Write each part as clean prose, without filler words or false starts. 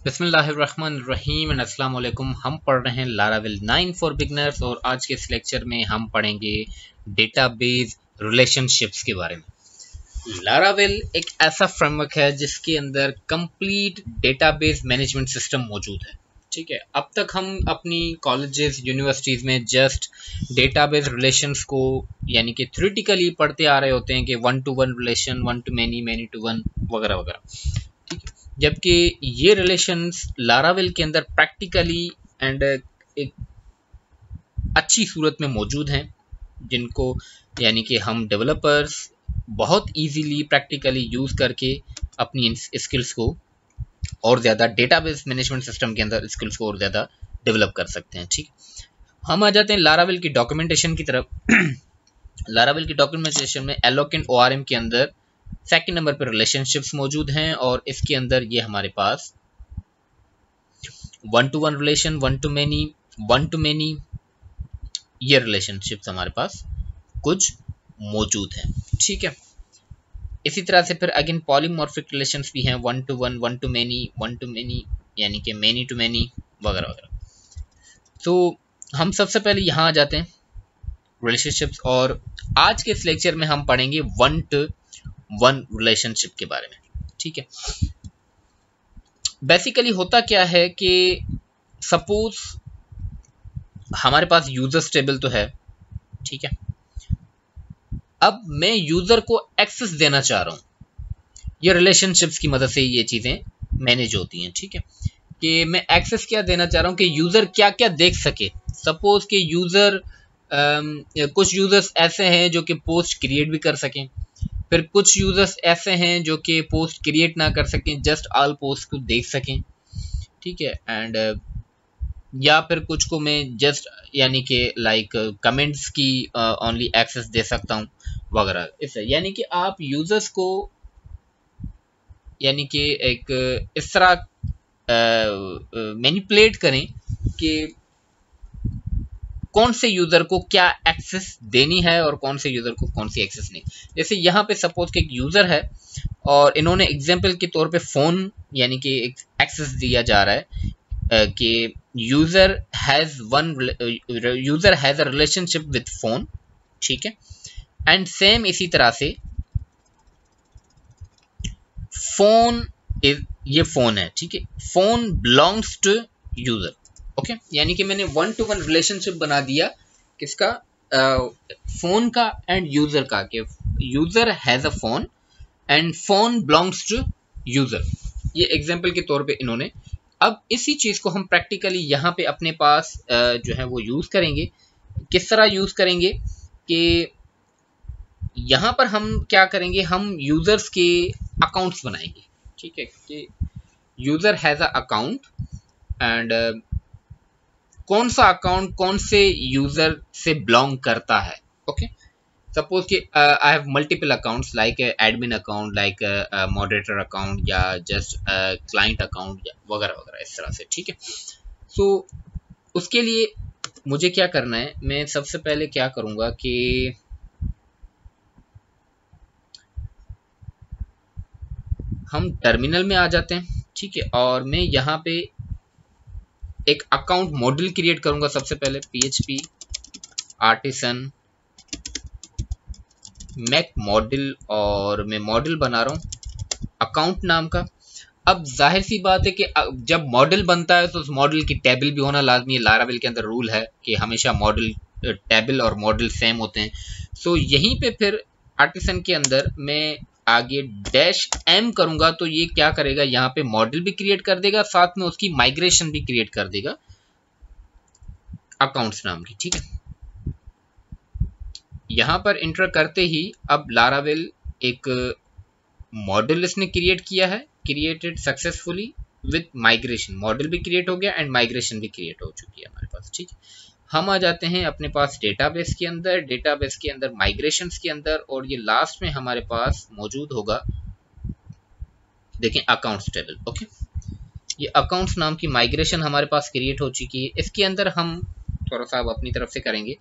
बिस्मिल्लाहिर्रहमानिर्रहीम एंड अस्सलाम वालेकुम। हम पढ़ रहे हैं लारावेल 9 फॉर बिगनर्स और आज के इस लेक्चर में हम पढ़ेंगे डेटाबेस रिलेशनशिप्स के बारे में। लारावेल एक ऐसा फ्रेमवर्क है जिसके अंदर कंप्लीट डेटाबेस मैनेजमेंट सिस्टम मौजूद है। ठीक है, अब तक हम अपनी कॉलेजेस यूनिवर्सिटीज़ में जस्ट डेटाबेस रिलेशंस को यानी कि थ्योरेटिकली पढ़ते आ रहे होते हैं कि 1 to 1 relation, 1 to many, many to 1 वगैरह वगैरह। ठीक है, जबकि ये रिलेशंस लारावेल के अंदर प्रैक्टिकली एंड एक अच्छी सूरत में मौजूद हैं, जिनको यानी कि हम डेवलपर्स बहुत इजीली प्रैक्टिकली यूज़ करके अपनी स्किल्स को और ज़्यादा डेटाबेस मैनेजमेंट सिस्टम के अंदर स्किल्स को और ज़्यादा डेवलप कर सकते हैं। ठीक, हम आ जाते हैं लारावेल की डॉक्यूमेंटेशन की तरफ। लारावेल की डॉक्यूमेंटेशन में एलोकेंट ORM के अंदर सेकंड नंबर पर रिलेशनशिप्स मौजूद हैं और इसके अंदर ये हमारे पास 1 to 1 relation, 1 to many, 1 to many ये रिलेशनशिप्स हमारे पास कुछ मौजूद हैं। ठीक है, इसी तरह से फिर अगेन पॉलीमॉर्फिक रिलेशंस भी हैं, 1 to 1, 1 to many, 1 to many यानी कि many to many वगैरह वगैरह। तो हम सबसे पहले यहाँ आ जाते हैं रिलेशनशिप्स और आज के इस लेक्चर में हम पढ़ेंगे 1 to 1 रिलेशनशिप के बारे में। ठीक है, बेसिकली होता क्या है कि सपोज हमारे पास यूजर्स टेबल तो है। ठीक है, अब मैं यूजर को एक्सेस देना चाह रहा हूं, ये रिलेशनशिप्स की मदद से ये चीजें मैनेज होती हैं। ठीक है, कि मैं एक्सेस क्या देना चाह रहा हूं कि यूजर क्या क्या देख सके। सपोज कि यूजर कुछ यूजर्स ऐसे हैं जो कि पोस्ट क्रिएट भी कर सकें, फिर कुछ यूजर्स ऐसे हैं जो कि पोस्ट क्रिएट ना कर सकें, जस्ट ऑल पोस्ट को देख सकें। ठीक है, एंड या फिर कुछ को मैं जस्ट यानी कि लाइक कमेंट्स की ओनली एक्सेस दे सकता हूं वगैरह। इससे यानी कि आप यूजर्स को यानी कि एक इस तरह मैनिपुलेट करें कि कौन से यूजर को क्या एक्सेस देनी है और कौन से यूजर को कौन सी एक्सेस नहीं। जैसे यहाँ पे सपोज कि एक यूजर है और इन्होंने एग्जांपल के तौर पे फोन यानी कि एक एक्सेस दिया जा रहा है कि user has a relationship with phone. ठीक है, एंड सेम इसी तरह से फोन ये फोन है। ठीक है, phone belongs to user. Okay, यानी कि मैंने 1 to 1 रिलेशनशिप बना दिया किसका, फोन का एंड यूजर का, कि user has a phone and phone belongs to user. ये एग्जांपल के तौर पे इन्होंने। अब इसी चीज को हम प्रैक्टिकली यहाँ पे अपने पास जो है वो यूज करेंगे। किस तरह यूज करेंगे कि यहाँ पर हम क्या करेंगे, हम यूजर्स के अकाउंट्स बनाएंगे। ठीक है, कि user has a account and कौन सा अकाउंट कौन से यूजर से बिलोंग करता है। ओके, सपोज कि I have multiple accounts like admin account, like moderator account या जस्ट क्लाइंट अकाउंट वगैरह वगैरह इस तरह से। ठीक है, सो उसके लिए मुझे क्या करना है, मैं सबसे पहले क्या करूंगा कि हम टर्मिनल में आ जाते हैं। ठीक है, और मैं यहाँ पे एक अकाउंट मॉडल क्रिएट करूंगा। सबसे पहले PHP आर्टिसन मैक मॉडल और मैं मॉडल बना रहा हूं अकाउंट नाम का। अब जाहिर सी बात है कि जब मॉडल बनता है तो उस मॉडल की टेबल भी होना लाजमी है। लारावेल के अंदर रूल है कि हमेशा मॉडल टेबल और मॉडल सेम होते हैं। सो यहीं पे फिर आर्टिसन के अंदर मैं आगे -m करूंगा तो ये क्या करेगा, यहाँ पे मॉडल भी क्रिएट कर देगा, साथ में उसकी माइग्रेशन भी क्रिएट कर देगा अकाउंट्स नाम की। ठीक है, यहां पर इंटर करते ही अब लारावेल एक मॉडल इसने क्रिएट किया है, created successfully with migration. Model भी क्रिएट हो गया एंड माइग्रेशन भी क्रिएट हो चुकी है हमारे पास। ठीक है, हम आ जाते हैं अपने पास डेटाबेस के अंदर, डेटाबेस के अंदर माइग्रेशंस के अंदर, और ये लास्ट में हमारे पास मौजूद होगा, देखें, अकाउंट्स टेबल। ओके, ये अकाउंट्स नाम की माइग्रेशन हमारे पास क्रिएट हो चुकी है। इसके अंदर हम थोड़ा सा अपनी तरफ से करेंगे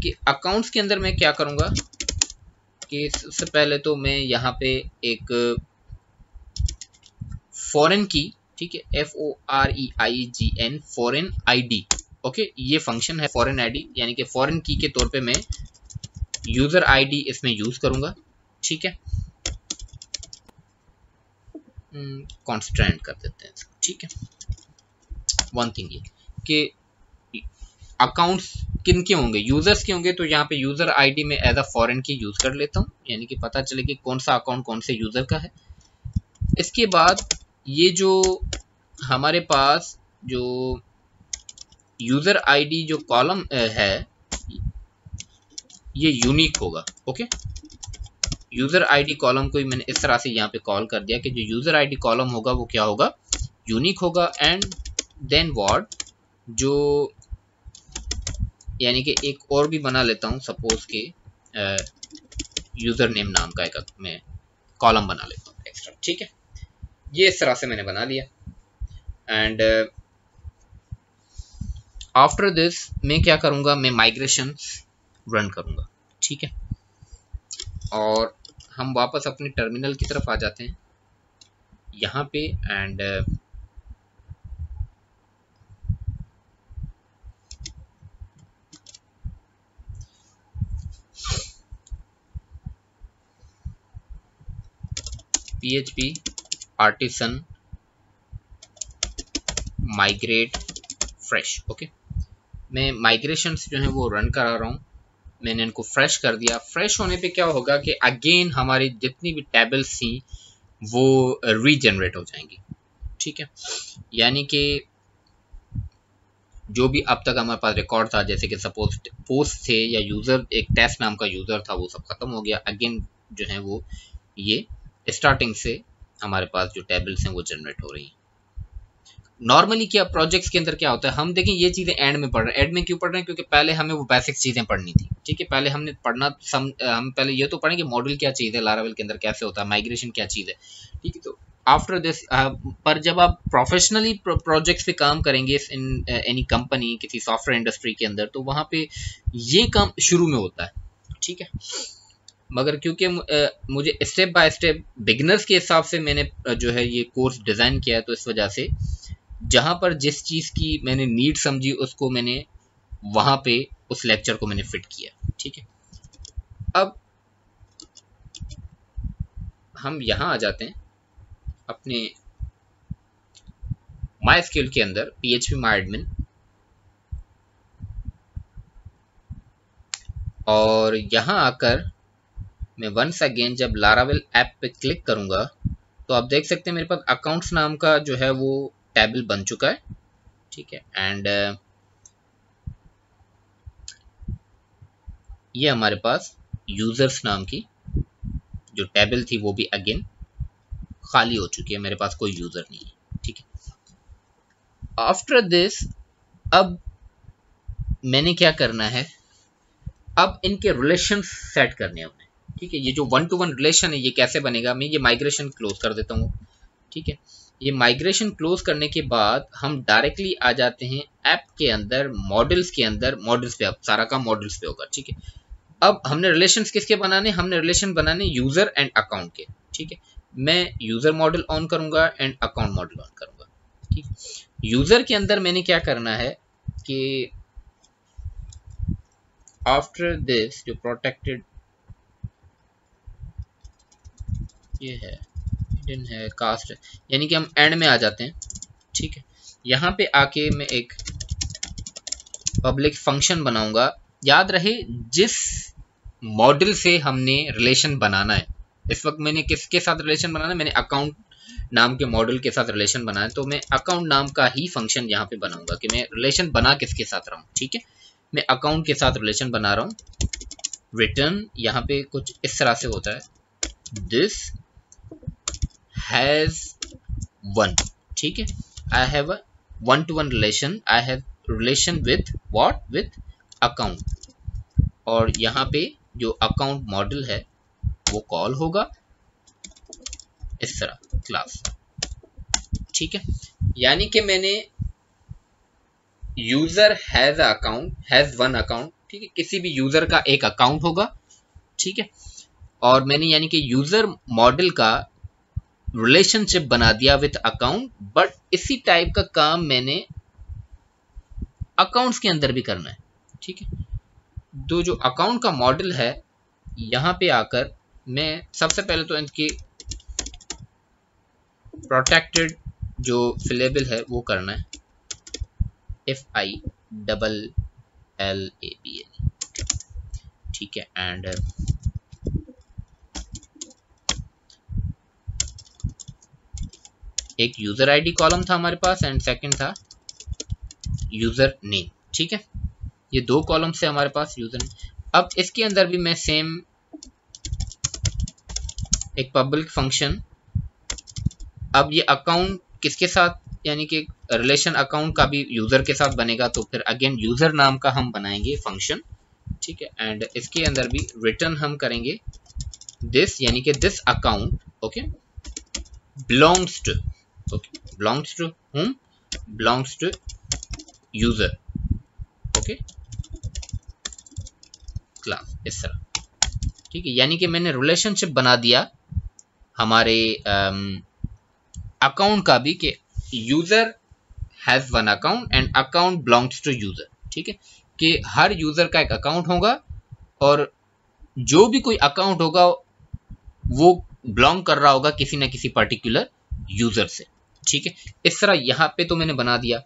कि अकाउंट्स के अंदर मैं क्या करूंगा कि सबसे पहले तो मैं यहाँ पे एक फॉरेन की, ठीक है, FOREIGN फॉरेन ID, ओके, ये फंक्शन है फॉरेन ID, यानी कि फॉरेन की के तौर पे मैं यूजर ID इसमें यूज करूंगा, ठीक है, कॉन्स्टेंट कर देते हैं इसको, ठीक है। वन थिंग ये कि अकाउंट्स किन के होंगे, यूजर्स के होंगे, तो यहाँ पे यूजर आईडी में एज अ फॉरेन की यूज कर लेता हूँ, यानी कि पता चले कि कौन सा अकाउंट कौन से यूजर का है। इसके बाद ये जो हमारे पास जो यूजर आईडी जो कॉलम है ये यूनिक होगा, ओके। यूजर आईडी कॉलम को मैंने इस तरह से यहाँ पे कॉल कर दिया कि जो यूजर आईडी कॉलम होगा वो क्या होगा, यूनिक होगा। एंड देन व्हाट, जो यानी कि एक और भी बना लेता हूँ, सपोज के यूजर नेम नाम का एक मैं कॉलम बना लेता हूँ एक्स्ट्रा, ठीक है। ये इस तरह से मैंने बना लिया। एंड आफ्टर दिस मैं क्या करूँगा, मैं माइग्रेशन रन करूँगा, ठीक है। और हम वापस अपने टर्मिनल की तरफ आ जाते हैं यहाँ पे। And PHP artisan migrate fresh, okay. मैं माइग्रेशंस जो है वो रन करा रहा हूँ, मैंने इनको फ्रेश कर दिया। फ्रेश होने पे क्या होगा कि अगेन हमारी जितनी भी टेबल्स थी वो रीजनरेट हो जाएंगी, ठीक है। यानी कि जो भी अब तक हमारे पास रिकॉर्ड था, जैसे कि सपोज पोस्ट थे या यूजर, एक टेस्ट नाम का यूजर था, वो सब खत्म हो गया। अगेन जो है वो ये स्टार्टिंग से हमारे पास जो टेबल्स हैं वो जनरेट हो रही हैं। नॉर्मली क्या प्रोजेक्ट्स के अंदर क्या होता है, हम देखें ये चीजें एंड में पढ़ रहे हैं। एंड में क्यों पढ़ रहे हैं, क्योंकि पहले हमें वो बेसिक चीजें पढ़नी थी, ठीक है। पहले हमने पढ़ना हम पहले ये तो पढ़ें कि मॉड्यूल क्या चीज है, लारावेल के अंदर कैसे होता है, माइग्रेशन क्या चीज है, ठीक है। तो आफ्टर दिस पर जब आप प्रोफेशनली प्रोजेक्ट्स पे काम करेंगे इन एनी कंपनी, किसी सॉफ्टवेयर इंडस्ट्री के अंदर, तो वहां पे ये काम शुरू में होता है, ठीक है। मगर क्योंकि मुझे स्टेप बाय स्टेप बिगिनर्स के हिसाब से मैंने जो है ये कोर्स डिज़ाइन किया है, तो इस वजह से जहाँ पर जिस चीज़ की मैंने नीड समझी उसको मैंने वहाँ पे उस लेक्चर को मैंने फिट किया, ठीक है। अब हम यहाँ आ जाते हैं अपने MySQL के अंदर, PHP MyAdmin, और यहाँ आकर मैं वंस अगेन जब लारावेल ऐप पे क्लिक करूँगा तो आप देख सकते हैं मेरे पास अकाउंट्स नाम का जो है वो टेबल बन चुका है, ठीक है। एंड ये हमारे पास यूजर्स नाम की जो टेबल थी वो भी अगेन खाली हो चुकी है, मेरे पास कोई यूजर नहीं है, ठीक है। आफ्टर दिस अब मैंने क्या करना है, अब इनके रिलेशन सेट करने हैं हमने, ठीक है। ये जो 1-to-1 रिलेशन है ये कैसे बनेगा, मैं ये माइग्रेशन क्लोज कर देता हूँ, ठीक है। ये माइग्रेशन क्लोज करने के बाद हम डायरेक्टली आ जाते हैं ऐप के अंदर, मॉडल्स के अंदर। मॉडल्स पे अब सारा काम मॉडल्स पे होगा, ठीक है। अब हमने रिलेशंस किसके बनाने, हमने रिलेशन बनाने यूजर एंड अकाउंट के, ठीक है। मैं यूजर मॉडल ऑन करूंगा एंड अकाउंट मॉडल ऑन करूंगा, ठीक है। यूजर के अंदर मैंने क्या करना है कि आफ्टर दिस जो प्रोटेक्टेड ये है, हिडन है, कास्ट है, यानी कि हम एंड में आ जाते हैं, ठीक है। यहाँ पे आके मैं एक पब्लिक फंक्शन बनाऊंगा। याद रहे जिस मॉडल से हमने रिलेशन बनाना है, इस वक्त मैंने किसके साथ रिलेशन बनाना है, मैंने अकाउंट नाम के मॉडल के साथ रिलेशन बनाना है, तो मैं अकाउंट नाम का ही फंक्शन यहाँ पे बनाऊंगा कि मैं रिलेशन बना किसके साथ रहा हूँ, ठीक है। मैं अकाउंट के साथ रिलेशन बना रहा हूँ। रिटर्न यहाँ पे कुछ इस तरह से होता है, दिस हैज वन, ठीक है। I have a 1-to-1 relation, I have relation with what, with account. और यहाँ पे जो अकाउंट मॉडल है वो कॉल होगा इस तरह क्लास, ठीक है। यानी कि मैंने user has account, has one account, ठीक है। किसी भी यूजर का एक अकाउंट होगा, ठीक है। और मैंने यानी कि यूजर मॉडल का रिलेशनशिप बना दिया विथ अकाउंट, बट इसी टाइप का काम मैंने अकाउंट्स के अंदर भी करना है। ठीक है, तो जो अकाउंट का मॉडल है यहां पे आकर मैं सबसे पहले तो इनकी प्रोटेक्टेड जो फिलेबल है वो करना है, FILLABL। ठीक है, एंड एक यूजर आईडी कॉलम था हमारे पास एंड सेकंड था यूजर नेम। ठीक है, ये दो कॉलम से हमारे पास यूजर नेम। अब इसके अंदर भी मैं सेम एक पब्लिक फंक्शन, अब ये अकाउंट किसके साथ, यानी कि रिलेशन अकाउंट का भी यूजर के साथ बनेगा, तो फिर अगेन यूजर नाम का हम बनाएंगे फंक्शन। ठीक है, एंड इसके अंदर भी रिटर्न हम करेंगे दिस, यानी कि this account okay belongs to, okay belongs to whom, belongs to user okay class, इस तरह। ठीक है, यानी कि मैंने रिलेशनशिप बना दिया हमारे अकाउंट का भी कि user has one account and account belongs to user. ठीक है, कि हर यूजर का एक अकाउंट होगा और जो भी कोई अकाउंट होगा वो बिलोंग कर रहा होगा किसी ना किसी पर्टिकुलर यूजर से। ठीक है, इस तरह यहां पे तो मैंने बना दिया।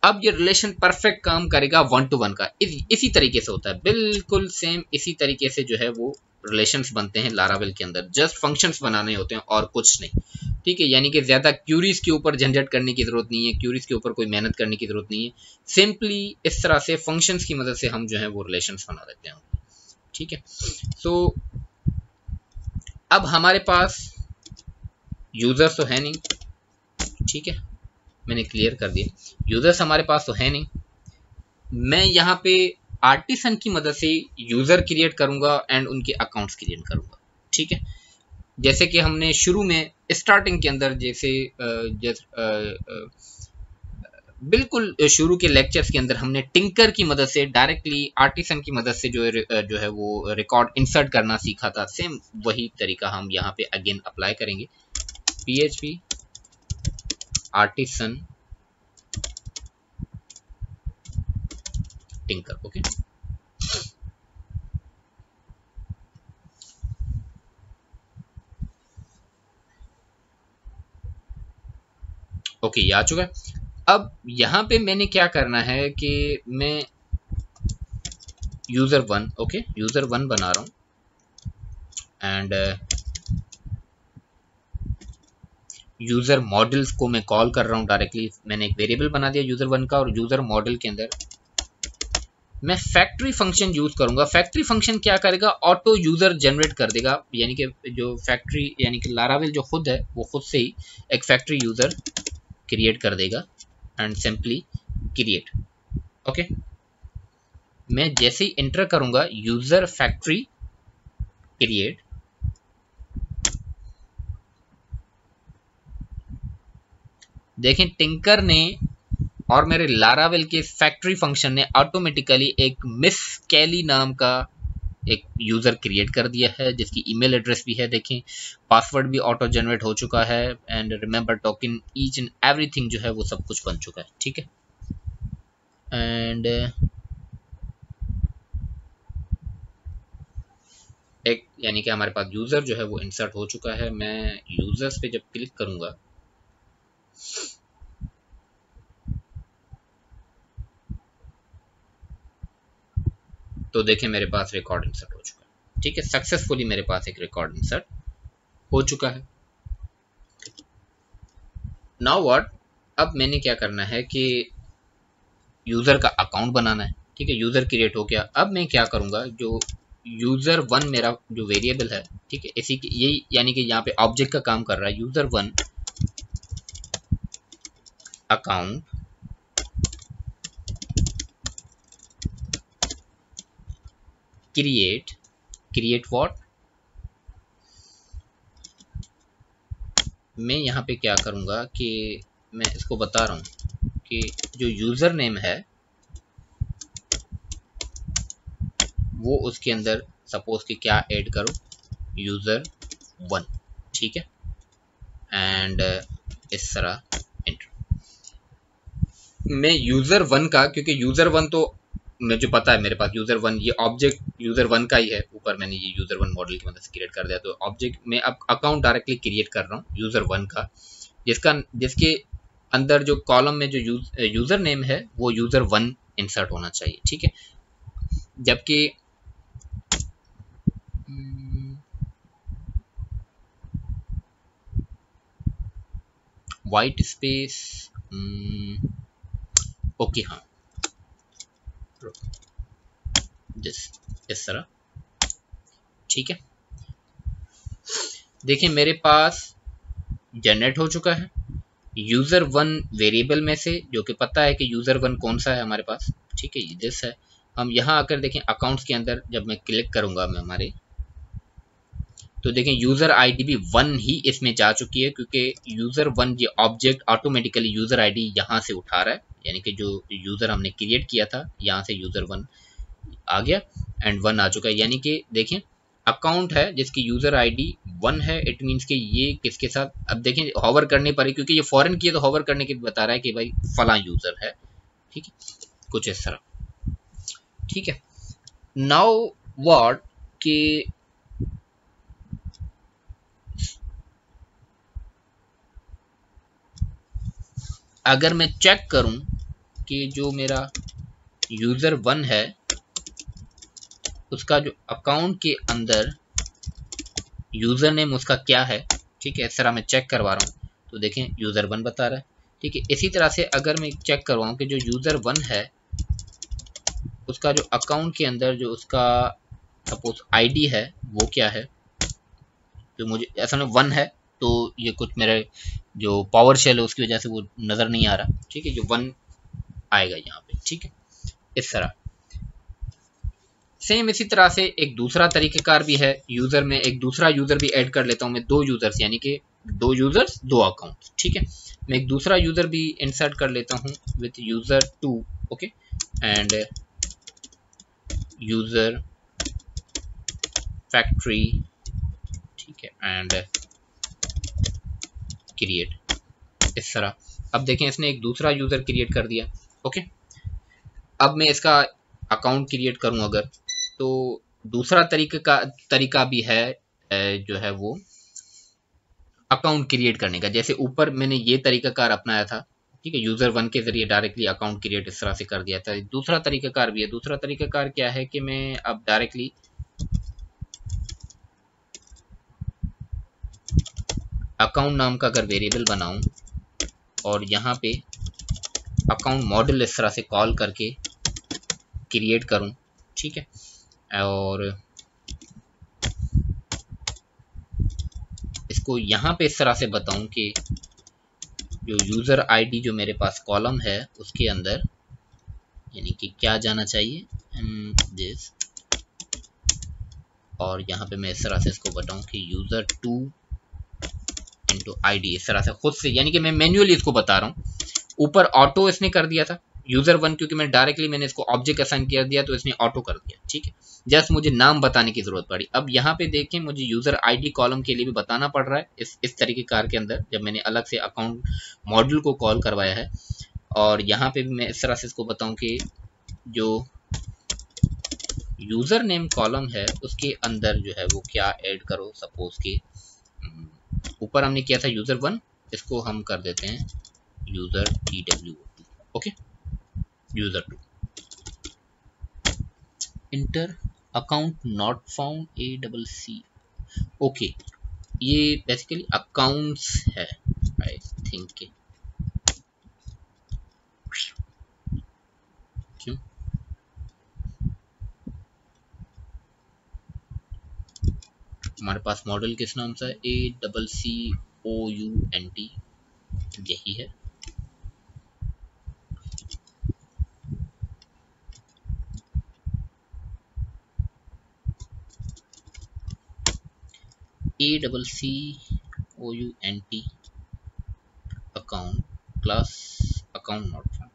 अब ये रिलेशन परफेक्ट काम करेगा 1 to 1 का, इसी तरीके से होता है, बिल्कुल सेम इसी तरीके से जो है वो रिलेशंस बनते हैं लारावेल के अंदर। जस्ट फंक्शंस बनाने होते हैं और कुछ नहीं। ठीक है, यानी कि ज्यादा क्यूरीज के ऊपर झंझट करने की जरूरत नहीं है, क्यूरीज के ऊपर कोई मेहनत करने की जरूरत नहीं है। सिंपली इस तरह से फंक्शंस की मदद से हम जो है वो रिलेशंस बना देते हैं। ठीक है, सो अब हमारे पास यूजर्स तो है नहीं। ठीक है, मैंने क्लियर कर दिया, यूजर्स हमारे पास तो है नहीं। मैं यहाँ पे आर्टिसन की मदद से यूजर क्रिएट करूंगा एंड उनके अकाउंट्स क्रिएट करूंगा। ठीक है, जैसे कि हमने शुरू में स्टार्टिंग के अंदर बिल्कुल शुरू के लेक्चर्स के अंदर हमने टिंकर की मदद से डायरेक्टली आर्टिसन की मदद से जो है वो रिकॉर्ड इंसर्ट करना सीखा था। सेम वही तरीका हम यहाँ पे अगेन अप्लाई करेंगे, PHP artisan tinker. Okay, okay, ये आ चुका है। अब यहां पे मैंने क्या करना है कि मैं यूजर 1 ओके यूजर 1 बना रहा हूं एंड यूजर मॉडल्स को मैं कॉल कर रहा हूं डायरेक्टली। मैंने एक वेरिएबल बना दिया यूजर 1 का और यूजर मॉडल के अंदर मैं फैक्ट्री फंक्शन यूज करूंगा। फैक्ट्री फंक्शन क्या करेगा, ऑटो यूजर जनरेट कर देगा, यानी कि जो फैक्ट्री यानी कि लारावेल जो खुद है वो खुद से ही एक फैक्ट्री यूजर क्रिएट कर देगा एंड सिंपली क्रिएट। ओके, मैं जैसे ही एंटर करूंगा यूजर फैक्ट्री क्रिएट, देखें टिंकर ने और मेरे लारावेल के फैक्ट्री फंक्शन ने ऑटोमेटिकली एक मिस कैली नाम का एक यूजर क्रिएट कर दिया है जिसकी ईमेल एड्रेस भी है। देखें पासवर्ड भी ऑटो जनरेट हो चुका है and remember token each and everything जो है वो सब कुछ बन चुका है। ठीक है, एंड एक यानी कि हमारे पास यूजर जो है वो इंसर्ट हो चुका है। मैं यूजर्स पे जब क्लिक करूंगा तो देखें मेरे पास रिकॉर्ड इंसर्ट हो चुका है। ठीक है, सक्सेसफुली मेरे पास एक रिकॉर्ड इंसर्ट हो चुका है। नाउ व्हाट, अब मैंने क्या करना है कि यूजर का अकाउंट बनाना है। ठीक है, यूजर क्रिएट हो गया। अब मैं क्या करूंगा, जो यूजर 1 मेरा जो वेरिएबल है, ठीक है, इसी की यही यानी कि यहाँ पे ऑब्जेक्ट का काम कर रहा है, यूजर 1 अकाउंट क्रिएट व्हाट, मैं यहाँ पे क्या करूंगा कि मैं इसको बता रहा हूं कि जो यूजर नेम है वो उसके अंदर सपोज कि क्या ऐड करो, यूजर 1। ठीक है, एंड इस तरह एंटर। मैं यूजर वन का, क्योंकि यूजर वन तो मुझे पता है मेरे पास यूजर वन, ये ऑब्जेक्ट यूजर वन का ही है, ऊपर मैंने ये यूजर वन मॉडल की मदद से क्रिएट कर दिया, तो ऑब्जेक्ट में अब अकाउंट डायरेक्टली क्रिएट कर रहा हूँ यूजर वन का, जिसके अंदर जो कॉलम में जो यूजर नेम है वो यूजर वन इंसर्ट होना चाहिए, ठीक है। जबकि वाइट स्पेस, ओके हाँ, इस तरह, ठीक है। देखिए मेरे पास जनरेट हो चुका है यूजर वन वेरिएबल में से, जो कि पता है कि यूजर वन कौन सा है हमारे पास, ठीक है, ये दिस है। हम यहाँ आकर देखें अकाउंट्स के अंदर, जब मैं क्लिक करूंगा मैं हमारे, तो देखें यूजर आईडी भी वन ही इसमें जा चुकी है, क्योंकि यूजर वन ये ऑब्जेक्ट ऑटोमेटिकली यूजर आईडी यहाँ से उठा रहा है, यानी कि जो यूजर हमने क्रिएट किया था यहाँ से यूजर वन आ गया एंड वन आ चुका है। यानी कि देखें अकाउंट है जिसकी यूजर आईडी वन है, इट मीन्स कि ये किसके साथ, अब देखें हॉवर करने पर ही, क्योंकि ये फॉरेन की है तो हॉवर करने के बता रहा है कि भाई फला यूजर है, ठीक है, कुछ इस तरह, ठीक है। नाउ व्हाट कि अगर मैं चेक करूं कि जो मेरा यूजर वन है उसका जो अकाउंट के अंदर यूजर नेम उसका क्या है, ठीक है, इस तरह मैं चेक करवा रहा हूँ, तो देखें यूजर वन बता रहा है, ठीक है। इसी तरह से अगर मैं चेक करवाऊँ कि जो यूजर वन है उसका जो अकाउंट के अंदर जो उसका सपोज आईडी है वो क्या है, तो मुझे ऐसा में वन है, तो ये कुछ मेरे जो पावर शेल है उसकी वजह से वो नज़र नहीं आ रहा, ठीक है, जो वन आएगा यहाँ पे, ठीक है, इस तरह। सेम इसी तरह से एक दूसरा तरीक़ेकार भी है, यूज़र में एक दूसरा यूज़र भी ऐड कर लेता हूँ मैं, दो यूज़र्स, यानी कि दो यूज़र्स दो अकाउंट, ठीक है। मैं एक दूसरा यूज़र भी इंसर्ट कर लेता हूँ with user two, okay, and user factory, ठीक है, एंड क्रिएट, इस तरह। अब देखें इसने एक दूसरा यूज़र क्रिएट कर दिया, ओके। अब मैं इसका अकाउंट क्रिएट करूँ अगर, तो दूसरा तरीका भी है जो है वो अकाउंट क्रिएट करने का, जैसे ऊपर मैंने ये तरीकाकार अपनाया था, ठीक है, यूजर वन के जरिए डायरेक्टली अकाउंट क्रिएट इस तरह से कर दिया था। दूसरा तरीकाकार भी है, दूसरा तरीकाकार क्या है कि मैं अब डायरेक्टली अकाउंट नाम का अगर वेरिएबल बनाऊं और यहाँ पे अकाउंट मॉडल इस तरह से कॉल करके क्रिएट करूं, ठीक है, और इसको यहाँ पे इस तरह से बताऊं कि जो यूज़र आईडी जो मेरे पास कॉलम है उसके अंदर यानी कि क्या जाना चाहिए, दिस, और यहाँ पे मैं इस तरह से इसको बताऊं कि यूज़र टू इंटू आईडी, इस तरह से खुद से, यानी कि मैं मैन्युअली इसको बता रहा हूँ। ऊपर ऑटो इसने कर दिया था यूज़र वन, क्योंकि मैं डायरेक्टली मैंने इसको ऑब्जेक्ट असाइन कर दिया तो इसने ऑटो कर दिया, ठीक है, जस्ट मुझे नाम बताने की जरूरत पड़ी। अब यहाँ पे देखें मुझे यूज़र आईडी कॉलम के लिए भी बताना पड़ रहा है इस तरीके कार के अंदर, जब मैंने अलग से अकाउंट मॉडल को कॉल करवाया है। और यहाँ पे भी मैं इस तरह से इसको बताऊं कि जो यूज़र नेम कॉलम है उसके अंदर जो है वो क्या ऐड करो, सपोज कि ऊपर हमने किया था यूज़र वन, इसको हम कर देते हैं user TW, okay, user two, enter account not found ACC, okay, ये बेसिकली अकाउंट्स है आई थिंक, क्यों हमारे पास मॉडल किस नाम से है, ACCOUNT, यही है। ACCOUNT account class account not found,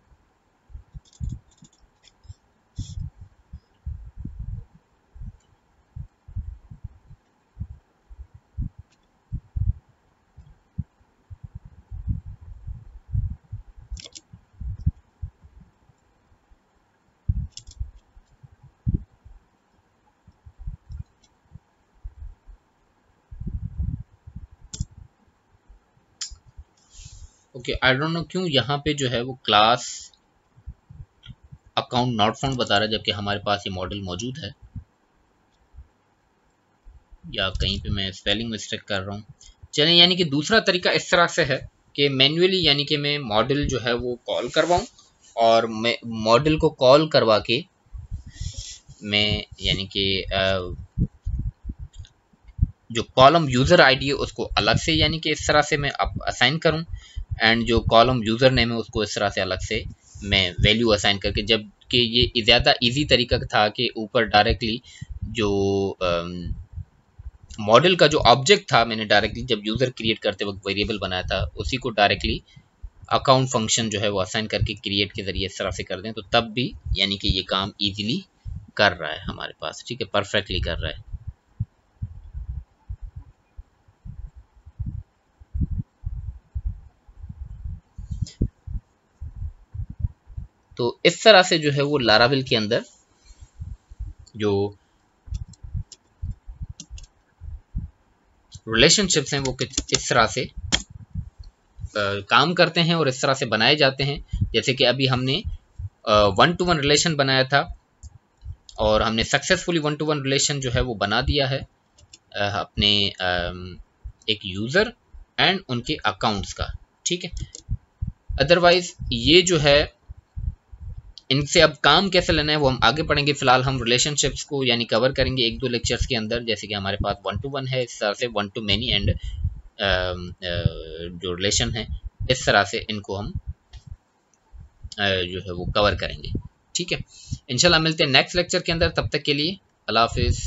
okay, I don't know क्यों यहाँ पे जो है वो क्लास अकाउंट नॉट फाउंड बता रहा है, जबकि हमारे पास ये मॉडल मौजूद है। या कहीं पे मैं स्पेलिंग मिस्टेक कर रहा हूँ। चलें, यानी कि दूसरा तरीका इस तरह से है कि मैन्युअली, यानी कि मैं मॉडल जो है वो कॉल करवाऊँ, और मैं मॉडल को कॉल करवा के मैं यानी कि जो कॉलम यूज़र आईडी है उसको अलग से, यानी कि इस तरह से मैं अब असाइन करूं, एंड जो कॉलम यूज़र नेम है उसको इस तरह से अलग से मैं वैल्यू असाइन करके, जबकि ये ज़्यादा इजी तरीका था कि ऊपर डायरेक्टली जो मॉडल का जो ऑब्जेक्ट था, मैंने डायरेक्टली जब यूज़र क्रिएट करते वक्त वेरिएबल बनाया था, उसी को डायरेक्टली अकाउंट फंक्शन जो है वो असाइन करके क्रिएट के ज़रिए इस तरह से कर दें, तो तब भी यानी कि ये काम ईजिली कर रहा है हमारे पास। ठीक है, परफेक्टली कर रहा है। तो इस तरह से जो है वो लारावेल के अंदर जो रिलेशनशिप्स हैं वो इस तरह से काम करते हैं और इस तरह से बनाए जाते हैं। जैसे कि अभी हमने 1-to-1 रिलेशन बनाया था, और हमने सक्सेसफुली 1-to-1 रिलेशन जो है वो बना दिया है अपने एक यूज़र एंड उनके अकाउंट्स का। ठीक है, अदरवाइज ये जो है इनसे अब काम कैसे लेना है वो हम आगे पढ़ेंगे। फिलहाल हम रिलेशनशिप्स को यानी कवर करेंगे 1-2 लेक्चर्स के अंदर। जैसे कि हमारे पास 1-to-1 है, इस तरह से 1-to-many एंड जो रिलेशन है इस तरह से इनको हम जो है वो कवर करेंगे। ठीक है, इंशाल्लाह मिलते हैं नेक्स्ट लेक्चर के अंदर। तब तक के लिए अल्लाह हाफिज़।